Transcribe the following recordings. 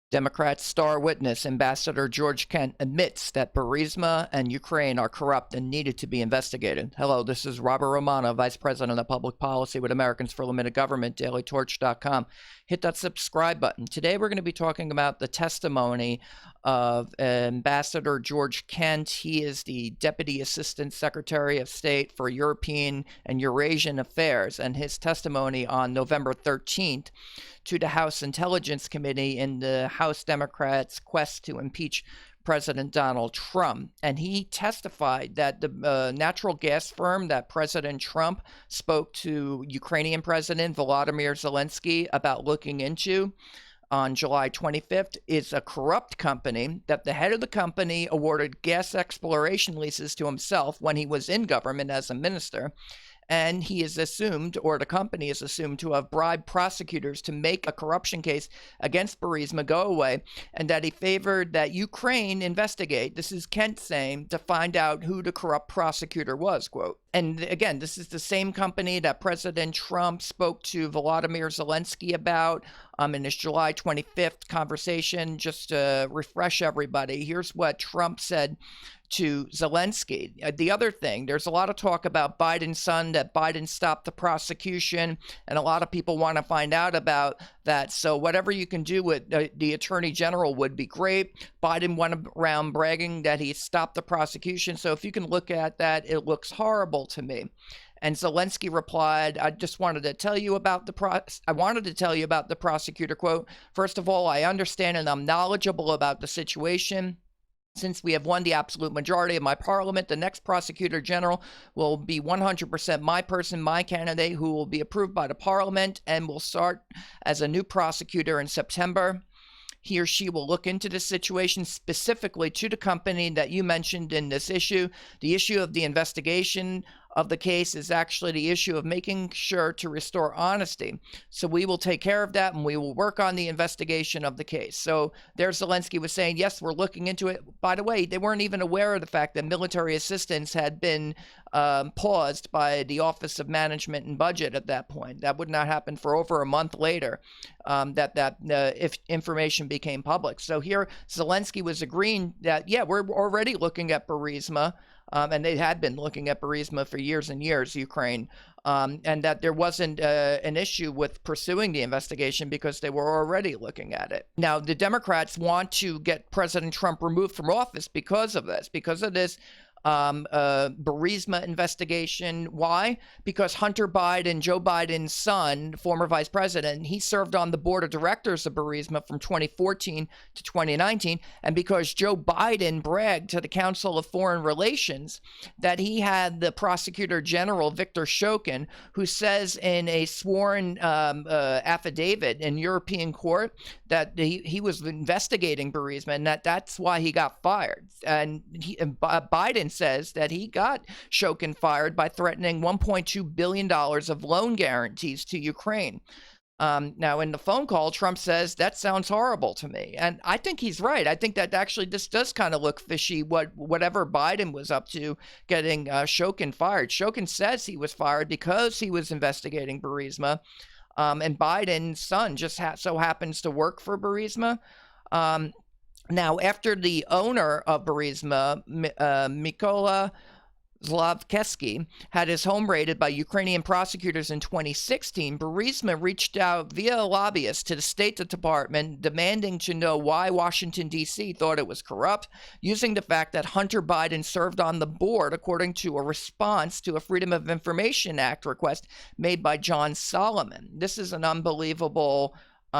Democrats' star witness, Ambassador George Kent, admits that Burisma and Ukraine are corrupt and needed to be investigated. Hello, this is Robert Romano, Vice President of Public Policy with Americans for Limited Government, dailytorch.com. Hit that subscribe button. Today we're going to be talking about the testimony of Ambassador George Kent. He is the Deputy Assistant Secretary of State for European and Eurasian Affairs, and his testimony on November 13th to the House Intelligence Committee in the House Democrats' quest to impeach President Donald Trump. And he testified that the natural gas firm that President Trump spoke to Ukrainian President Volodymyr Zelensky about looking into on July 25th is a corrupt company, that the head of the company awarded gas exploration leases to himself when he was in government as a minister. And he is assumed, or the company is assumed, to have bribed prosecutors to make a corruption case against Burisma go away, and that he favored that Ukraine investigate, this is Kent saying, to find out who the corrupt prosecutor was, quote. And again, this is the same company that President Trump spoke to Volodymyr Zelensky about in his July 25th conversation. Just to refresh everybody, here's what Trump said to Zelensky. The other thing, there's a lot of talk about Biden's son, that Biden stopped the prosecution, and a lot of people want to find out about that. So whatever you can do with the Attorney General would be great. Biden went around bragging that he stopped the prosecution. So if you can look at that, it looks horrible to me. And Zelensky replied, I wanted to tell you about the prosecutor, quote. First of all, I understand and I'm knowledgeable about the situation. Since we have won the absolute majority of my parliament, the next prosecutor general will be 100% my person, my candidate, who will be approved by the parliament and will start as a new prosecutor in September. He or she will look into the situation specifically to the company that you mentioned in this issue. The issue of the investigation of the case is actually the issue of making sure to restore honesty. So we will take care of that, and we will work on the investigation of the case. So there Zelensky was saying, yes, we're looking into it. By the way, they weren't even aware of the fact that military assistance had been paused by the Office of Management and Budget at that point. That would not happen for over a month later, if information became public. So here Zelensky was agreeing that, yeah, we're already looking at Burisma, and they had been looking at Burisma for years and years, Ukraine, and that there wasn't an issue with pursuing the investigation because they were already looking at it. Now, the Democrats want to get President Trump removed from office because of this Burisma investigation. Why? Because Hunter Biden, Joe Biden's son, former vice president, he served on the board of directors of Burisma from 2014 to 2019, and because Joe Biden bragged to the Council of Foreign Relations that he had the prosecutor general, Victor Shokin, who says in a sworn affidavit in European court that he was investigating Burisma, and that's why he got fired. And Biden says that he got Shokin fired by threatening $1.2 billion of loan guarantees to Ukraine. Now, in the phone call, Trump says, that sounds horrible to me. And I think he's right. I think that actually this does kind of look fishy, whatever Biden was up to getting Shokin fired. Shokin says he was fired because he was investigating Burisma. And Biden's son just so happens to work for Burisma. Now, after the owner of Burisma, Mykola Zlovkesky, had his home raided by Ukrainian prosecutors in 2016, Burisma reached out via a lobbyist to the State Department demanding to know why Washington, D.C. thought it was corrupt, using the fact that Hunter Biden served on the board, according to a response to a Freedom of Information Act request made by John Solomon. This is an unbelievable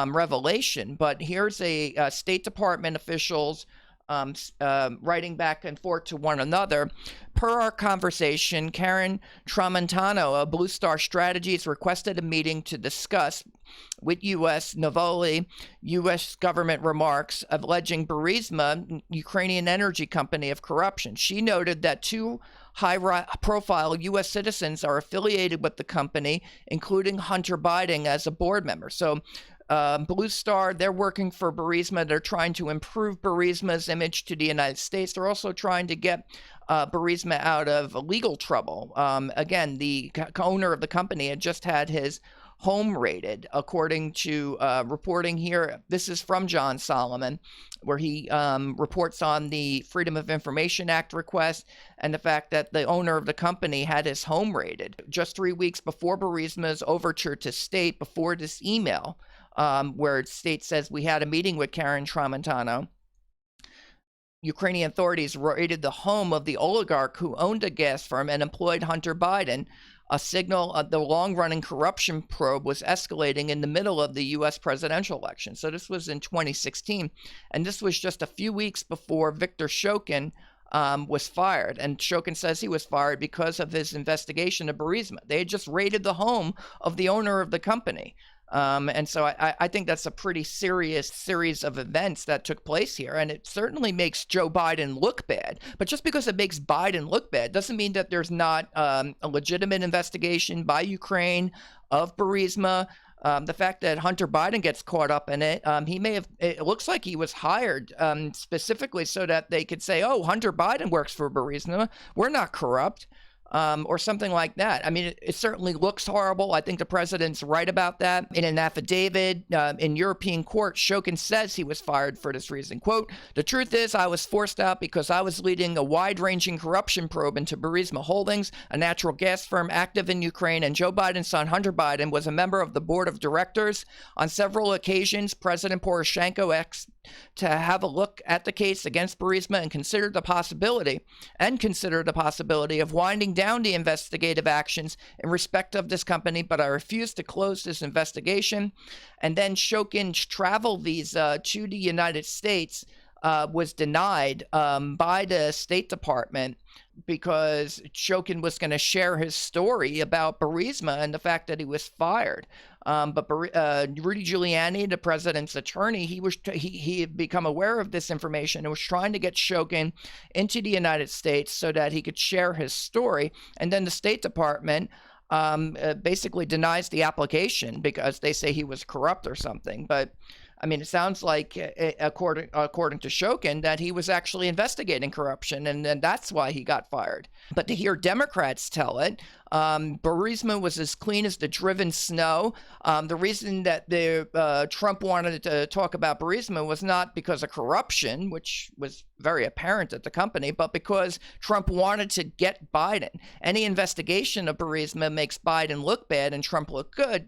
revelation, but here's a State Department officials writing back and forth to one another. Per our conversation, Karen Tramontano of Blue Star Strategies requested a meeting to discuss with U.S. Novoli, U.S. government remarks alleging Burisma, Ukrainian energy company, of corruption. She noted that two high-profile U.S. citizens are affiliated with the company, including Hunter Biden as a board member. So Blue Star, they're working for Burisma. They're trying to improve Burisma's image to the United States. They're also trying to get Burisma out of legal trouble. Again, the owner of the company had just had his home raided, according to reporting here. This is from John Solomon, where he reports on the Freedom of Information Act request and the fact that the owner of the company had his home raided just 3 weeks before Burisma's overture to state, before this email, where state says we had a meeting with Karen Tramontano. Ukrainian authorities raided the home of the oligarch who owned a gas firm and employed Hunter Biden. A signal the long-running corruption probe was escalating in the middle of the U.S. presidential election. So this was in 2016, and this was just a few weeks before Viktor Shokin was fired. And Shokin says he was fired because of his investigation of Burisma. They had just raided the home of the owner of the company. And so I think that's a pretty serious series of events that took place here. And it certainly makes Joe Biden look bad. But just because it makes Biden look bad doesn't mean that there's not a legitimate investigation by Ukraine of Burisma. The fact that Hunter Biden gets caught up in it, it looks like he was hired specifically so that they could say, oh, Hunter Biden works for Burisma. We're not corrupt. Or something like that. I mean, it certainly looks horrible. I think the president's right about that. In an affidavit in European court, Shokin says he was fired for this reason. Quote, "The truth is I was forced out because I was leading a wide-ranging corruption probe into Burisma Holdings, a natural gas firm active in Ukraine, and Joe Biden's son, Hunter Biden, was a member of the board of directors. On several occasions, President Poroshenko asked to have a look at the case against Burisma and consider the possibility of winding down the investigative actions in respect of this company, but I refused to close this investigation." And then Shokin's travel visa to the United States was denied by the State Department because Shokin was going to share his story about Burisma and the fact that he was fired. But Rudy Giuliani, the president's attorney, he had become aware of this information and was trying to get Shokin into the United States so that he could share his story. And then the State Department basically denies the application because they say he was corrupt or something. But I mean, it sounds like, according to Shokin, that he was actually investigating corruption, and that's why he got fired. But to hear Democrats tell it, Burisma was as clean as the driven snow. The reason that Trump wanted to talk about Burisma was not because of corruption, which was very apparent at the company, but because Trump wanted to get Biden. Any investigation of Burisma makes Biden look bad and Trump look good.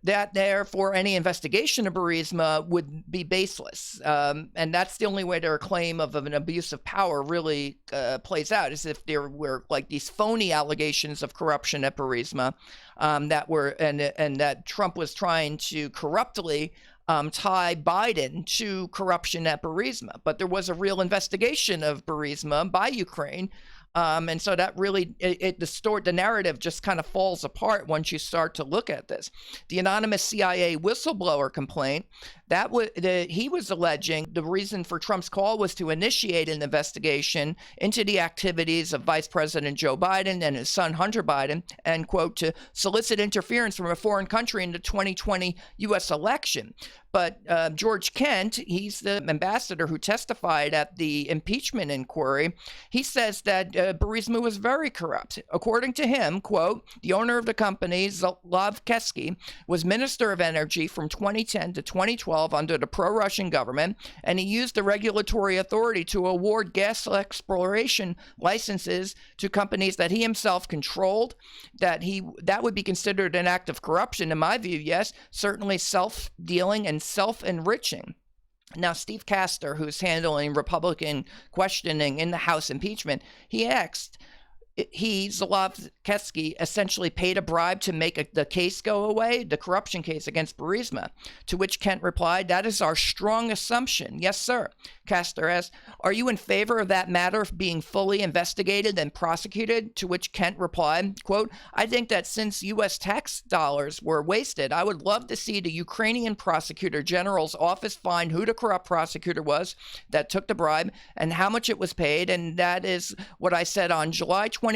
That therefore any investigation of Burisma would be baseless. And that's the only way their claim of an abuse of power really plays out, is if there were like these phony allegations of corruption at Burisma that were, and that Trump was trying to corruptly tie Biden to corruption at Burisma. But there was a real investigation of Burisma by Ukraine. And so that really, the narrative just kind of falls apart once you start to look at this. The anonymous CIA whistleblower complaint, he was alleging the reason for Trump's call was to initiate an investigation into the activities of Vice President Joe Biden and his son Hunter Biden, and, quote, to solicit interference from a foreign country in the 2020 U.S. election. But George Kent, he's the ambassador who testified at the impeachment inquiry, he says that Burisma was very corrupt. According to him, quote, "The owner of the company, Zlav Kesky, was Minister of Energy from 2010 to 2012 under the pro-Russian government, and he used the regulatory authority to award gas exploration licenses to companies that he himself controlled. That would be considered an act of corruption, in my view, yes, certainly self-dealing and self-enriching." Now, Steve Castor, who's handling Republican questioning in the House impeachment, he asked, Zlav Kesky, essentially paid a bribe to make the case go away, the corruption case against Burisma, to which Kent replied, "That is our strong assumption." "Yes, sir." Castor asked, "Are you in favor of that matter being fully investigated and prosecuted?" To which Kent replied, quote, "I think that since U.S. tax dollars were wasted, I would love to see the Ukrainian prosecutor general's office find who the corrupt prosecutor was that took the bribe and how much it was paid. And that is what I said on July 23rd,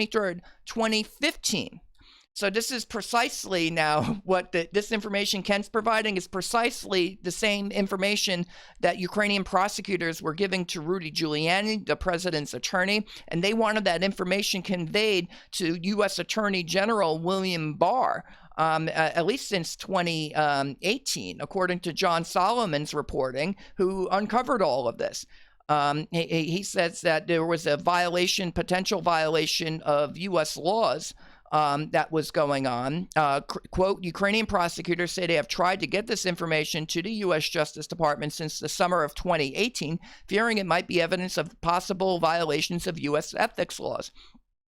2015. So this is precisely now what this information Kent's providing is precisely the same information that Ukrainian prosecutors were giving to Rudy Giuliani, the president's attorney, and they wanted that information conveyed to U.S. Attorney General William Barr. at least since 2018, according to John Solomon's reporting, who uncovered all of this. He says that there was a potential violation of U.S. laws that was going on. Quote, Ukrainian prosecutors say they have tried to get this information to the U.S. Justice Department since the summer of 2018, fearing it might be evidence of possible violations of U.S. ethics laws.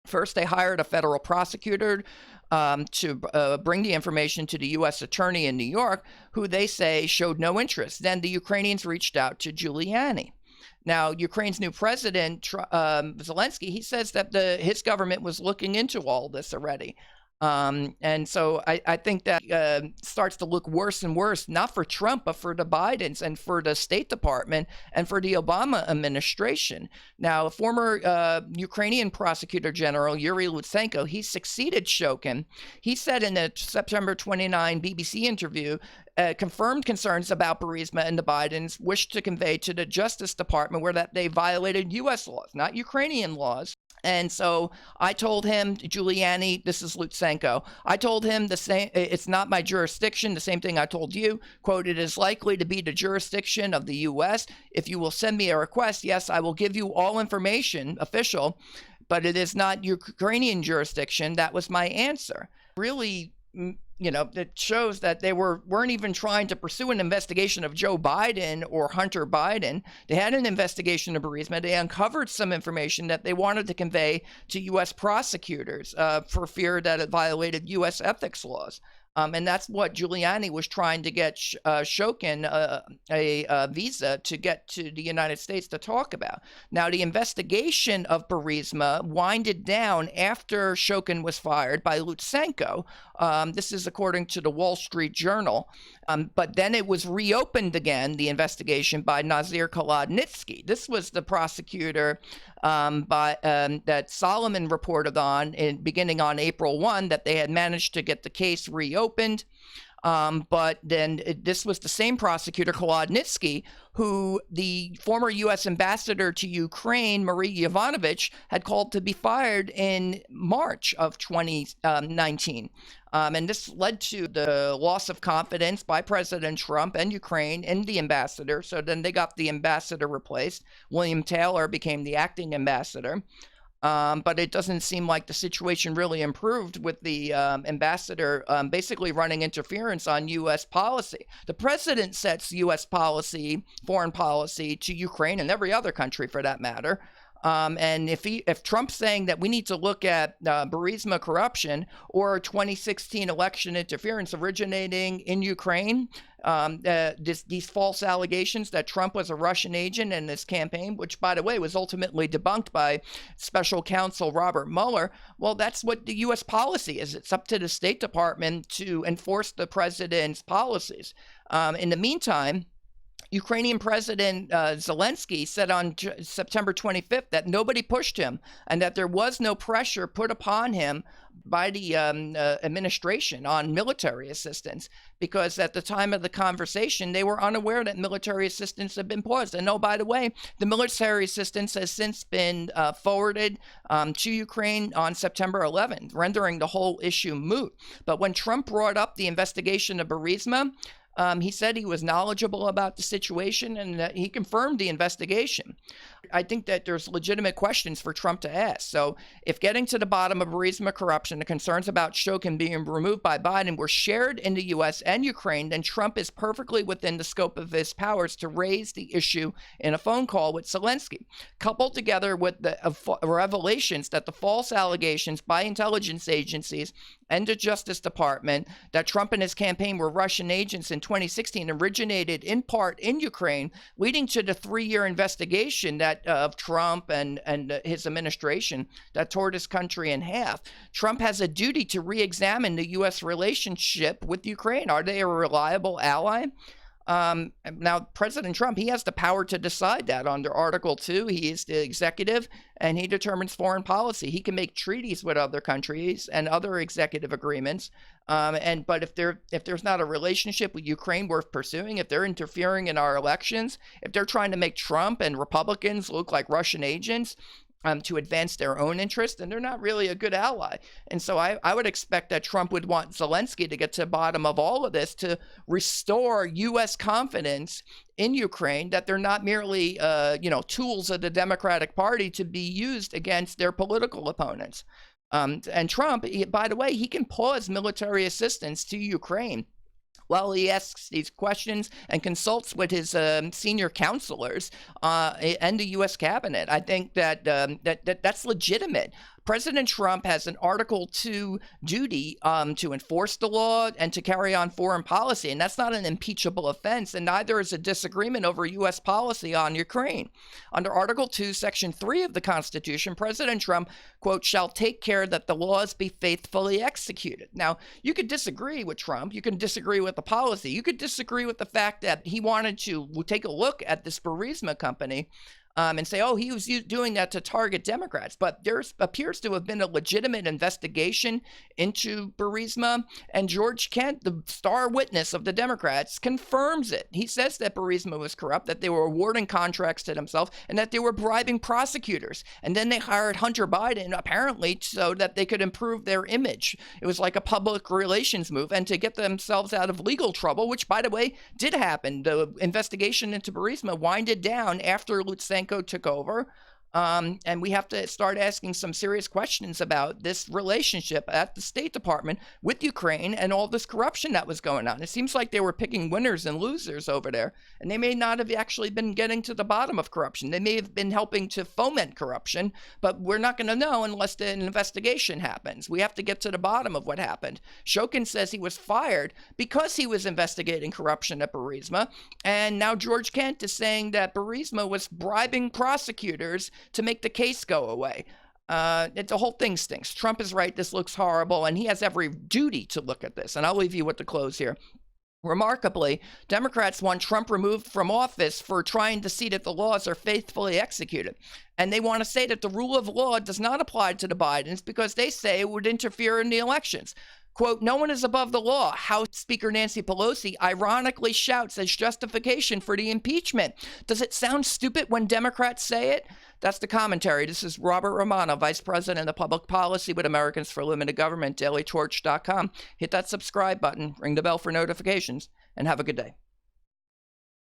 First, they hired a federal prosecutor to bring the information to the U.S. attorney in New York, who they say showed no interest. Then the Ukrainians reached out to Giuliani. Now, Ukraine's new president, Zelensky, he says that his government was looking into all this already. And so I think that starts to look worse and worse, not for Trump, but for the Bidens and for the State Department and for the Obama administration. Now, former Ukrainian prosecutor general Yuriy Lutsenko, he succeeded Shokin. He said in a September 29 BBC interview, confirmed concerns about Burisma and the Bidens wished to convey to the Justice Department were that they violated U.S. laws, not Ukrainian laws. And so I told him, Giuliani, this is Lutsenko, I told him the same, it's not my jurisdiction, the same thing I told you, quote, it is likely to be the jurisdiction of the U.S. If you will send me a request, yes, I will give you all information, official, but it is not Ukrainian jurisdiction. That was my answer. Really, it shows that they weren't even trying to pursue an investigation of Joe Biden or Hunter Biden. They had an investigation of Burisma. They uncovered some information that they wanted to convey to U.S. prosecutors for fear that it violated U.S. ethics laws. And that's what Giuliani was trying to get Shokin a visa to get to the United States to talk about. Now, the investigation of Burisma winded down after Shokin was fired by Lutsenko. This is according to the Wall Street Journal. But then it was reopened again, the investigation by Nazir Kolodnitsky. This was the prosecutor that Solomon reported on beginning on April 1, that they had managed to get the case reopened. But then this was the same prosecutor, Kolodnitsky, who the former U.S. ambassador to Ukraine, Marie Yovanovitch, had called to be fired in March of 2019. And this led to the loss of confidence by President Trump and Ukraine in the ambassador. So then they got the ambassador replaced. William Taylor became the acting ambassador. But it doesn't seem like the situation really improved with the ambassador basically running interference on U.S. policy. The president sets U.S. policy, foreign policy to Ukraine and every other country for that matter. And if Trump's saying that we need to look at Burisma corruption or 2016 election interference originating in Ukraine, these false allegations that Trump was a Russian agent in this campaign, which, by the way, was ultimately debunked by special counsel Robert Mueller, well, that's what the U.S. policy is. It's up to the State Department to enforce the president's policies. In the meantime, Ukrainian President Zelensky said on September 25th that nobody pushed him and that there was no pressure put upon him by the administration on military assistance, because at the time of the conversation, they were unaware that military assistance had been paused. And oh, by the way, the military assistance has since been forwarded to Ukraine on September 11th, rendering the whole issue moot. But when Trump brought up the investigation of Burisma, he said he was knowledgeable about the situation and that he confirmed the investigation. I think that there's legitimate questions for Trump to ask. So if getting to the bottom of Burisma corruption, the concerns about Shokin being removed by Biden were shared in the U.S. and Ukraine, then Trump is perfectly within the scope of his powers to raise the issue in a phone call with Zelensky. Coupled together with the revelations that the false allegations by intelligence agencies and the Justice Department that Trump and his campaign were Russian agents in 2016 originated in part in Ukraine, leading to the 3-year investigation that of Trump and his administration that tore this country in half. Trump has a duty to re-examine the U.S. relationship with Ukraine. Are they a reliable ally? Now, President Trump, he has the power to decide that under Article 2. He is the executive, and he determines foreign policy. He can make treaties with other countries and other executive agreements. But if there's not a relationship with Ukraine worth pursuing, if they're interfering in our elections, if they're trying to make Trump and Republicans look like Russian agents, to advance their own interest, and they're not really a good ally. And so I would expect that Trump would want Zelensky to get to the bottom of all of this to restore U.S. confidence in Ukraine, that they're not merely, tools of the Democratic Party to be used against their political opponents. And Trump, by the way, he can pause military assistance to Ukraine while he asks these questions and consults with his senior counselors and the U.S. cabinet. I think that that's legitimate. President Trump has an Article 2 duty to enforce the law and to carry on foreign policy, and that's not an impeachable offense, and neither is a disagreement over U.S. policy on Ukraine. Under Article 2, Section 3 of the Constitution, President Trump, quote, shall take care that the laws be faithfully executed. Now, you could disagree with Trump. You can disagree with the policy. You could disagree with the fact that he wanted to take a look at this Burisma company and say, oh, he was doing that to target Democrats. But there appears to have been a legitimate investigation into Burisma, and George Kent, the star witness of the Democrats, confirms it. He says that Burisma was corrupt, that they were awarding contracts to themselves, and that they were bribing prosecutors. And then they hired Hunter Biden, apparently, so that they could improve their image. It was like a public relations move, and to get themselves out of legal trouble, which, by the way, did happen. The investigation into Burisma winded down after Lutsenko took over. And we have to start asking some serious questions about this relationship at the State Department with Ukraine and all this corruption that was going on. It seems like they were picking winners and losers over there, and they may not have actually been getting to the bottom of corruption. They may have been helping to foment corruption, but we're not going to know unless an investigation happens. We have to get to the bottom of what happened. Shokin says he was fired because he was investigating corruption at Burisma, and now George Kent is saying that Burisma was bribing prosecutors to make the case go away. The whole thing stinks. Trump is right. This looks horrible, and he has every duty to look at this. And I'll leave you with the close here. Remarkably, Democrats want Trump removed from office for trying to see that the laws are faithfully executed. And they want to say that the rule of law does not apply to the Bidens because they say it would interfere in the elections. Quote, no one is above the law, House Speaker Nancy Pelosi ironically shouts as justification for the impeachment. Does it sound stupid when Democrats say it? That's the commentary. This is Robert Romano, Vice President of Public Policy with Americans for Limited Government, dailytorch.com. Hit that subscribe button, ring the bell for notifications, and have a good day.